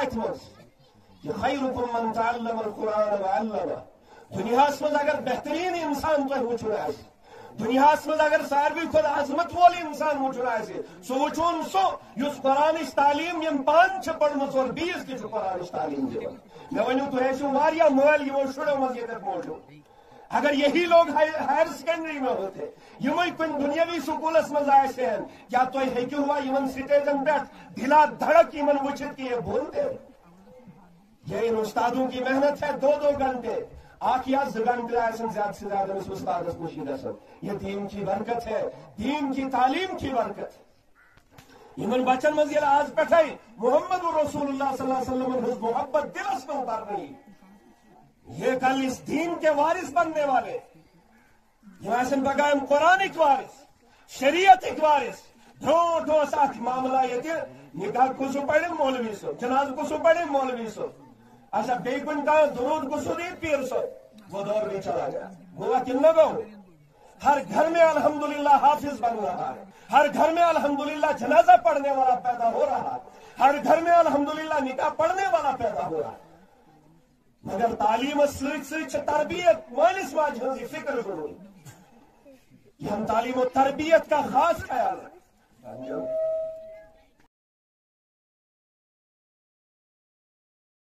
ات مز یہ خیرکم من تعلم القرآن وعلمہ دنیا مز اگر بہترین انسان تہ وچھن آسہ دنیا مز اگر ساروی کھت عظمت وول انسان وچھن آسہ سہ وچھون سو یس قرآنچ تعلیم یم پان چھ پڑھمژ اور بیس تہ چھ قرآنچ تعلیم دِوان مے ؤنِو تُہۍ ٲسِو واریاہ مٲلۍ یِمو شُرٮ۪و منٛز ییٚتٮ۪تھ موجوٗد اگر یہی لوگ ہائر سیکنڈری میں ہوتے یمے کن دنیاوی سکولس مز آسن کیا تھی ہیکوا یمن سٹیجن پہ دلا دھڑک یمن وچھت کہ یہ بولتے یہ ان استادوں کی محنت ہے 2-2 گھنٹے اخ یا 2 گھنٹے آسن زیادہ سے زیادہ اس استادس نش گژھن یہ دین کی برکت ہے دین کی تعلیم کی برکت یمن بچن مز ییٚلہِ آز پٮ۪ٹھے محمد رسول اللہ صلی اللہ علیہ وسلم ہنٛز محبت دلس من برنی یہ کل اس دین کے وارث بننے والے یہاں سے بغائم قرآن وارث شریعت وارث برو اخ معاملہ یہ نکاح کسو پڑے مولوی صاحب جناز کسو پڑے مولوی صاحب اچھا بی کن کا درود کسو دی پیر صاحب وہ دور بھی چلا گیا گوا کن لگو ہر گھر میں الحمدللہ حافظ بن رہا ہے ہر گھر میں الحمدللہ جنازہ پڑھنے والا پیدا ہو رہا ہے ہر گھر میں الحمدللہ نکاح پڑھنے والا پیدا ہو رہا ہے مگر تعلیم ست تربیت مالس ماجہ ہز فکر ضروری یہ ہم تعلیم و تربیت کا خاص خیال رکھیں